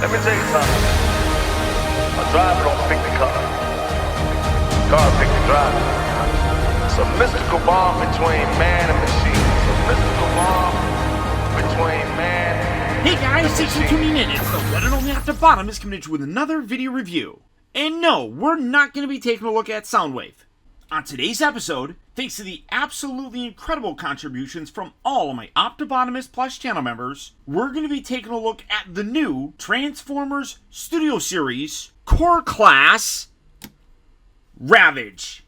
Let me tell you something. A driver don't pick the car. The car pick the driver. It's a mystical bond between man and machine. It's a mystical bond between man and Hey guys, machine. thanks for tuning in. It's the one and only Optibotimus coming at you with another video review. And no, we're not going to be taking a look at Soundwave. On today's episode, thanks to the absolutely incredible contributions from all of my Optibotimus Plus channel members, we're going to be taking a look at the new Transformers Studio Series Core Class Ravage.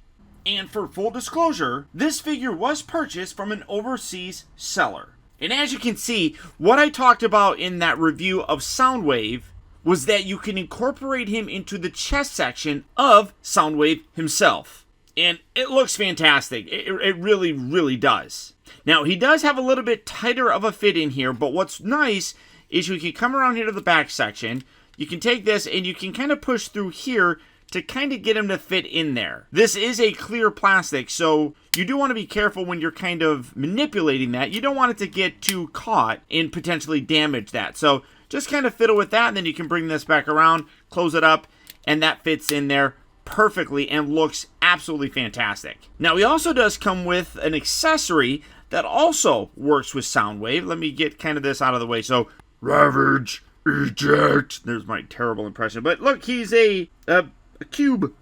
And for full disclosure, this figure was purchased from an overseas seller. And as you can see, what I talked about in that review of Soundwave was that you can incorporate him into the chest section of Soundwave himself. And it looks fantastic. It really, really does. Now, he does have a little bit tighter of a fit in here, but what's nice is you can come around here to the back section. You can take this and you can kind of push through here to kind of get him to fit in there. This is a clear plastic, so you do want to be careful when you're kind of manipulating that. You don't want it to get too caught and potentially damage that. So just kind of fiddle with that, and then you can bring this back around, close it up, and that fits in there perfectly and looks absolutely fantastic. Now, he also does come with an accessory that also works with Soundwave. Let me get kind of this out of the way. So, Ravage, eject. There's my terrible impression. But look, he's a cube.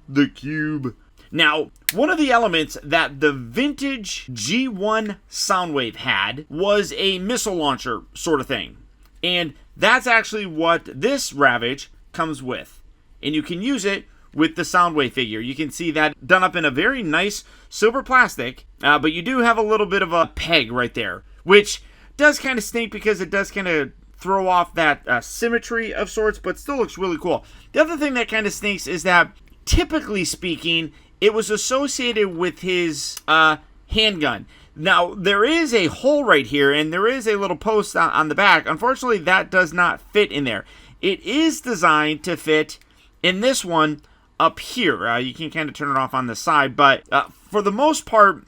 The cube. Now, one of the elements that the vintage G1 Soundwave had was a missile launcher sort of thing. And that's actually what this Ravage comes with. And you can use it with the Soundwave figure. You can see that done up in a very nice silver plastic, but you do have a little bit of a peg right there, which does kind of stink because it does kind of throw off that symmetry of sorts, but still looks really cool. The other thing that kind of stinks is that, typically speaking, it was associated with his handgun. Now, there is a hole right here, and there is a little post on the back. Unfortunately, that does not fit in there. It is designed to fit in this one up here. You can kind of turn it off on the side, but for the most part,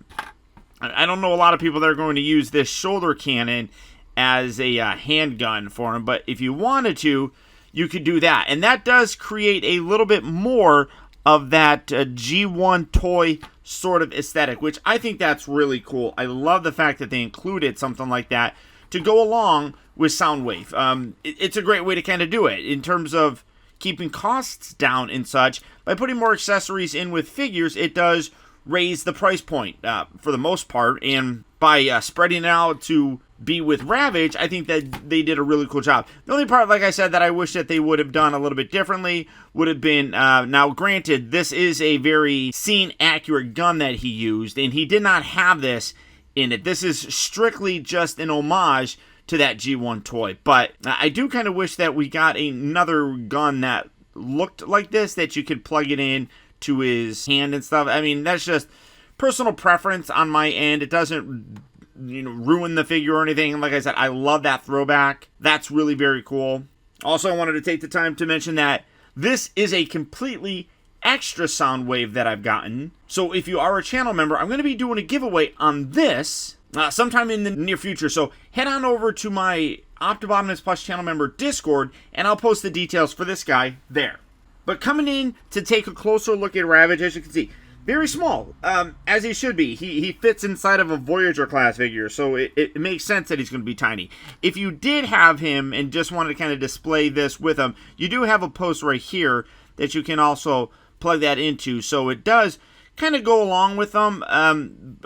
I don't know a lot of people that are going to use this shoulder cannon as a handgun for him, but if you wanted to, you could do that. And that does create a little bit more of that G1 toy sort of aesthetic, which I think that's really cool. I love the fact that they included something like that to go along with Soundwave. It's a great way to kind of do it in terms of keeping costs down and such. By putting more accessories in with figures, it does raise the price point for the most part, and by spreading it out to be with Ravage, I think that they did a really cool job. The only part, like I said, that I wish that they would have done a little bit differently would have been, now granted, this is a very scene-accurate gun that he used, and he did not have this in it. This is strictly just an homage to that G1 toy, but I do kind of wish that we got another gun that looked like this, that you could plug it in to his hand and stuff. I mean, that's just personal preference on my end. It doesn't, ruin the figure or anything. Like I said, I love that throwback. That's really very cool. Also, I wanted to take the time to mention that this is a completely extra Soundwave that I've gotten. So if you are a channel member, I'm going to be doing a giveaway on this sometime in the near future. So head on over to my Optibotimus Plus channel member Discord, and I'll post the details for this guy there. But coming in to take a closer look at Ravage, as you can see, very small, as he should be. He fits inside of a Voyager class figure, so it makes sense that he's going to be tiny. If you did have him and just wanted to kind of display this with him, you do have a post right here that you can also plug that into, so it does kind of go along with them,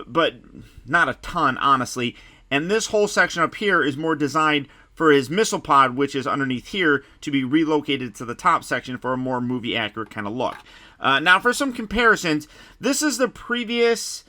but not a ton, honestly. And this whole section up here is more designed for his missile pod, which is underneath here, to be relocated to the top section for a more movie accurate kind of look. Now, for some comparisons, this is the previous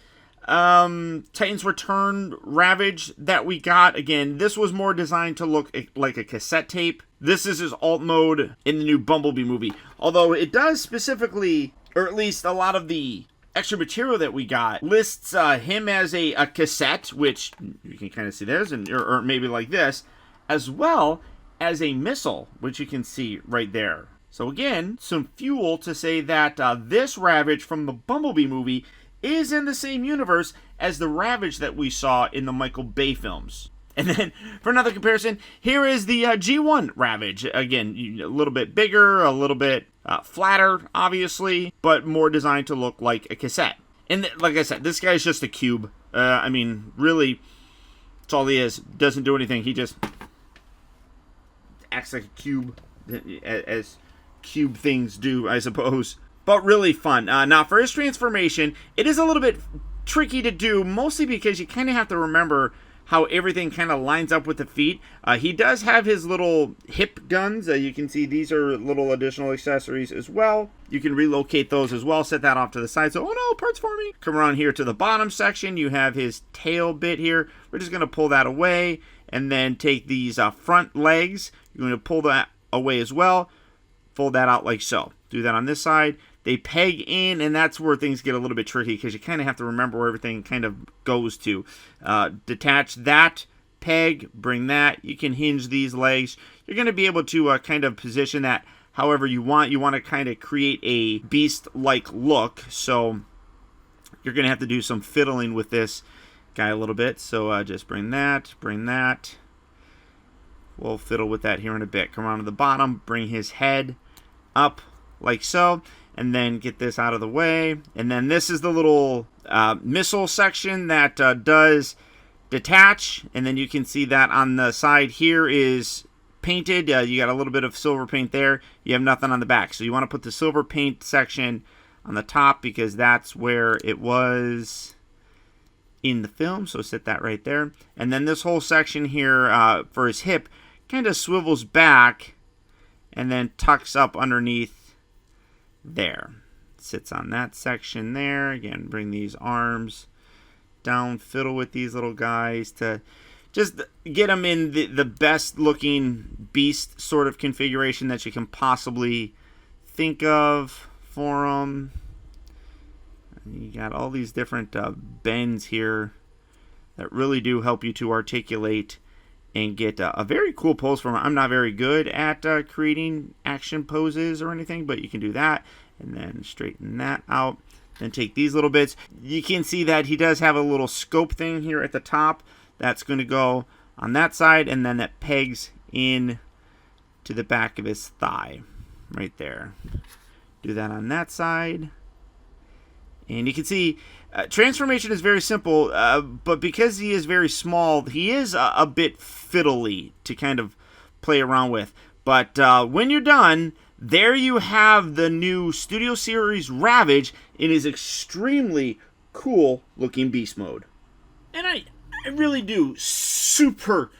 Titans Return Ravage that we got. Again, this was more designed to look like a cassette tape. This is his alt mode in the new Bumblebee movie. Although it does specifically, or at least a lot of the extra material that we got, lists him as a cassette, which you can kind of see there's, or maybe like this, as well as a missile, which you can see right there. So again, some fuel to say that this Ravage from the Bumblebee movie is in the same universe as the Ravage that we saw in the Michael Bay films. And then for another comparison, here is the G1 Ravage. Again, a little bit bigger, a little bit flatter, obviously, but more designed to look like a cassette. And like I said, this guy's just a cube. I mean, really, that's all he is. Doesn't do anything. He just acts like a cube, as cube things do, I suppose. But really fun. Now, for his transformation, it is a little bit tricky to do, mostly because you kind of have to remember how everything kind of lines up with the feet. He does have his little hip guns. You can see these are little additional accessories as well. You can relocate those as well. Set that off to the side. So, oh no, parts for me. Come around here to the bottom section. You have his tail bit here. We're just going to pull that away and then take these front legs. You're going to pull that away as well. Fold that out like so. Do that on this side. They peg in, and that's where things get a little bit tricky because you kind of have to remember where everything kind of goes to. Detach that peg, bring that. You can hinge these legs. You're going to be able to kind of position that however you want. You want to kind of create a beast-like look, so you're going to have to do some fiddling with this guy a little bit. So just bring that, bring that. We'll fiddle with that here in a bit. Come around to the bottom, bring his head up like so. And then get this out of the way. And then this is the little missile section that does detach. And then you can see that on the side here is painted. You got a little bit of silver paint there. You have nothing on the back. So you want to put the silver paint section on the top because that's where it was in the film. So set that right there. And then this whole section here for his hip kind of swivels back and then tucks up underneath there. Sits on that section there. Again, bring these arms down, fiddle with these little guys to just get them in the best looking beast sort of configuration that you can possibly think of for them. You got all these different bends here that really do help you to articulate and get a very cool pose from him. I'm not very good at creating action poses or anything, but you can do that. And then straighten that out. Then take these little bits. You can see that he does have a little scope thing here at the top. That's going to go on that side. And then that pegs in to the back of his thigh. Right there. Do that on that side. And you can see transformation is very simple, but because he is very small, he is a bit fiddly to kind of play around with. But when you're done, there you have the new Studio Series Ravage in his extremely cool looking beast mode. And I really do super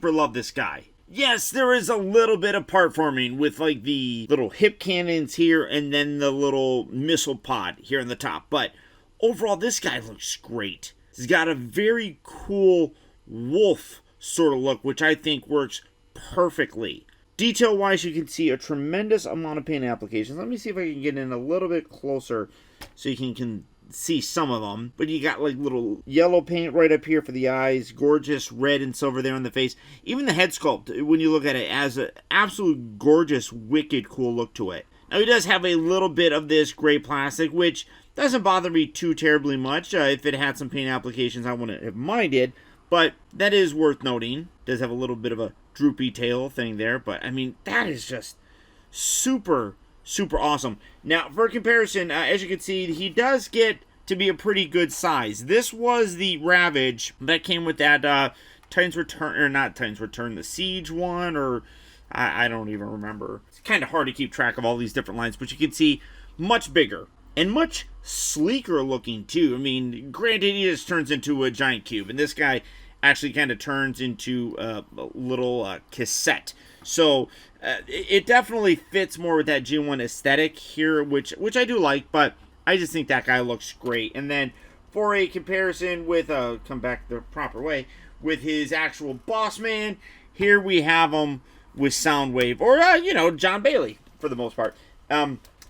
love this guy. Yes, there is a little bit of part forming with like the little hip cannons here and then the little missile pod here on the top. But overall, this guy looks great. He's got a very cool wolf sort of look, which I think works perfectly. Detail-wise, you can see a tremendous amount of paint applications. Let me see if I can get in a little bit closer so you can see some of them. But you got like little yellow paint right up here for the eyes, gorgeous red and silver there on the face. Even the head sculpt, when you look at it, has an absolute gorgeous, wicked cool look to it. Now, he does have a little bit of this gray plastic, which doesn't bother me too terribly much. If it had some paint applications, I wouldn't have minded. But that is worth noting. Does have a little bit of a droopy tail thing there. But, I mean, that is just super awesome. Now, for comparison, as you can see, he does get to be a pretty good size. This was the Ravage that came with that Titan's Return, or not Titan's Return, the Siege one, or I don't even remember. It's kind of hard to keep track of all these different lines, but you can see much bigger and much sleeker looking too. I mean, granted, he just turns into a giant cube, and this guy actually kind of turns into a little cassette. So it definitely fits more with that G1 aesthetic here, which I do like, but I just think that guy looks great. And then for a comparison with, come back the proper way, with his actual boss man, here we have him with Soundwave, or, John Bailey, for the most part.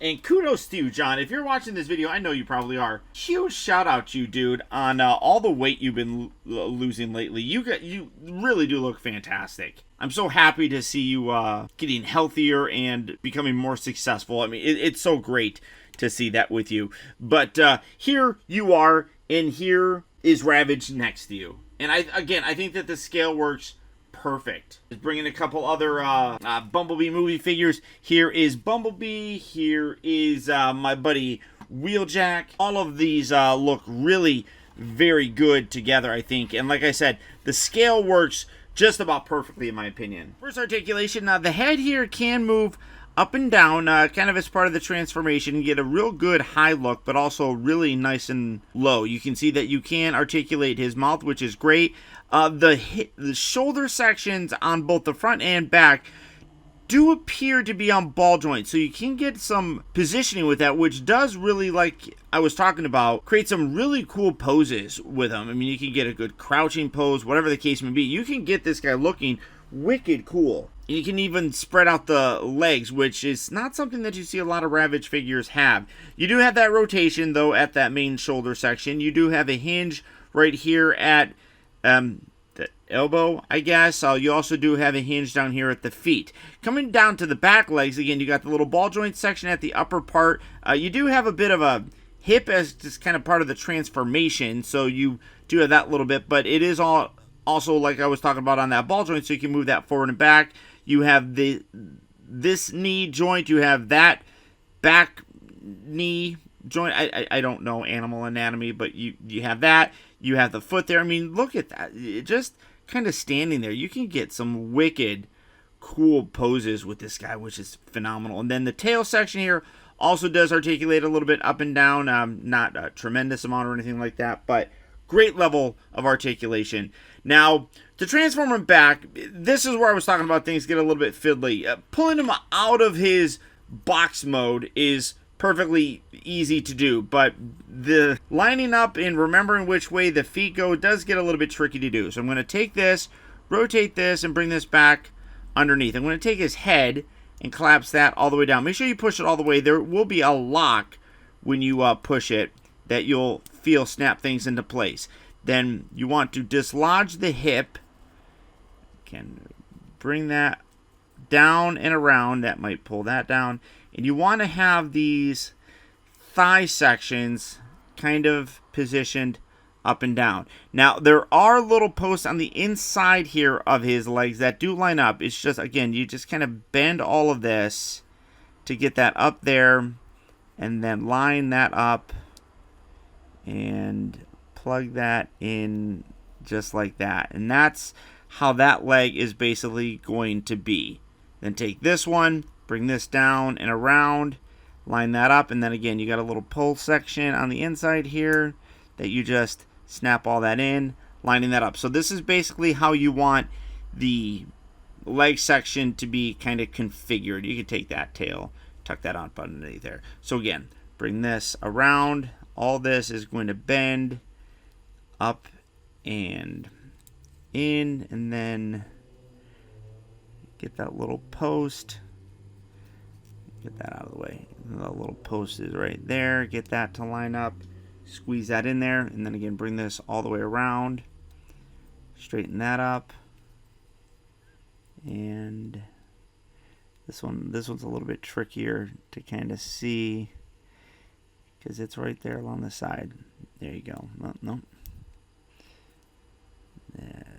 And kudos to you, John. If you're watching this video, I know you probably are. Huge shout out to you, dude, on all the weight you've been losing lately. You really do look fantastic. I'm so happy to see you getting healthier and becoming more successful. I mean, it's so great to see that with you. But here you are, and here is Ravage next to you. And I think that the scale works perfect. Just bringing a couple other Bumblebee movie figures. Here is Bumblebee. Here is my buddy Wheeljack. All of these look really very good together, I think. And like I said, the scale works just about perfectly, in my opinion. First articulation. Now, the head here can move up and down, kind of as part of the transformation. You get a real good high look, but also really nice and low. You can see that you can articulate his mouth, which is great. The shoulder sections on both the front and back do appear to be on ball joints, so you can get some positioning with that, which does really, like I was talking about, create some really cool poses with him. I mean, you can get a good crouching pose, whatever the case may be. You can get this guy looking wicked cool. And you can even spread out the legs, which is not something that you see a lot of Ravage figures have. You do have that rotation, though, at that main shoulder section. You do have a hinge right here at the elbow, I guess. You also do have a hinge down here at the feet. Coming down to the back legs, again, you got the little ball joint section at the upper part. You do have a bit of a hip as just kind of part of the transformation, so you do have that little bit, but it is all also, like I was talking about, on that ball joint, so you can move that forward and back. You have this knee joint. You have that back knee joint. I don't know animal anatomy, but you have that. You have the foot there. I mean, look at that. It just kind of standing there. You can get some wicked cool poses with this guy, which is phenomenal. And then the tail section here also does articulate a little bit up and down. Not a tremendous amount or anything like that, but great level of articulation. Now, to transform him back, this is where I was talking about things get a little bit fiddly. Pulling him out of his box mode is perfectly easy to do, but the lining up and remembering which way the feet go does get a little bit tricky to do. So I'm going to take this, rotate this, and bring this back underneath. I'm going to take his head and collapse that all the way down. Make sure you push it all the way. There will be a lock when you push it that you'll feel snap things into place. Then you want to dislodge the hip. Can bring that down and around. That might pull that down. And you want to have these thigh sections kind of positioned up and down. Now, there are little posts on the inside here of his legs that do line up. It's just, again, you just kind of bend all of this to get that up there and then line that up and plug that in just like that. And that's how that leg is basically going to be. Then take this one, bring this down and around, line that up, and then again you got a little pull section on the inside here that you just snap all that in, lining that up. So this is basically how you want the leg section to be kind of configured. You can take that tail, tuck that on underneath there. So again, bring this around. All this is going to bend up and in, and then get that little post. Get that out of the way. The little post is right there. Get that to line up. Squeeze that in there, and then again bring this all the way around. Straighten that up. And this one's a little bit trickier to kind of see because it's right there along the side. There you go. No.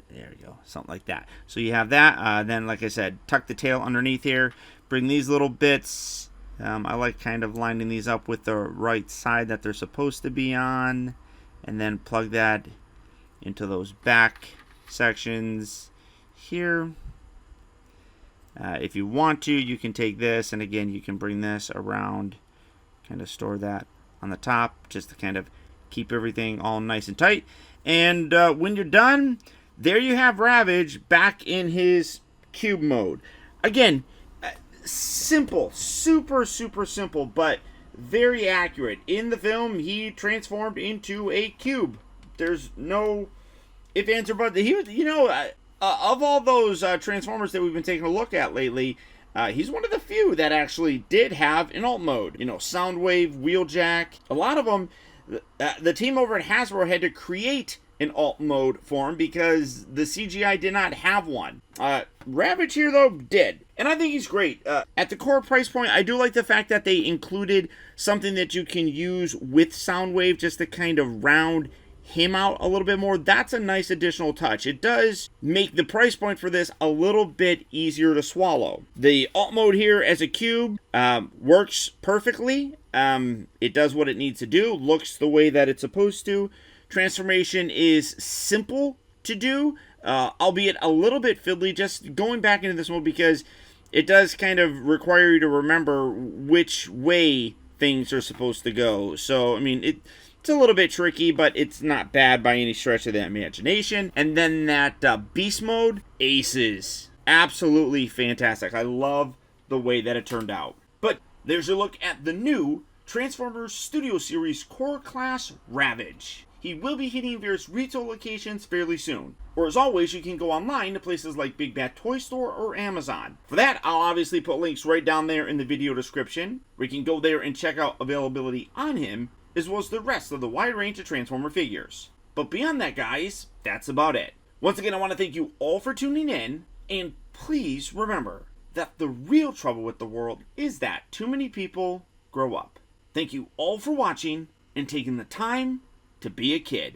There we go. Something like that. So you have that. Then, like I said, tuck the tail underneath here. Bring these little bits. I like kind of lining these up with the right side that they're supposed to be on. And then plug that into those back sections here. If you want to, you can take this. And again, you can bring this around. Kind of store that on the top just to kind of keep everything all nice and tight. And when you're done, there you have Ravage back in his cube mode. Again, simple, super simple, but very accurate. In the film, he transformed into a cube. There's no if, ands, or buts. He was, of all those Transformers that we've been taking a look at lately, he's one of the few that actually did have an alt mode. Soundwave, Wheeljack, a lot of them. The team over at Hasbro had to create an alt mode for him because the CGI did not have one. Ravage here, though, did. And I think he's great. At the core price point, I do like the fact that they included something that you can use with Soundwave just to kind of round him out a little bit more, that's a nice additional touch. It does make the price point for this a little bit easier to swallow. The alt mode here as a cube works perfectly. It does what it needs to do, looks the way that it's supposed to. Transformation is simple to do, albeit a little bit fiddly, just going back into this mode because it does kind of require you to remember which way things are supposed to go. So, I mean, it's a little bit tricky, but it's not bad by any stretch of the imagination. And then that beast mode, aces. Absolutely fantastic. I love the way that it turned out. But there's a look at the new Transformers Studio Series Core Class Ravage. He will be hitting various retail locations fairly soon. Or as always, you can go online to places like Big Bad Toy Store or Amazon. For that, I'll obviously put links right down there in the video description, where you can go there and check out availability on him, as well as the rest of the wide range of Transformer figures. But beyond that, guys, that's about it. Once again, I want to thank you all for tuning in, and please remember that the real trouble with the world is that too many people grow up. Thank you all for watching and taking the time to be a kid.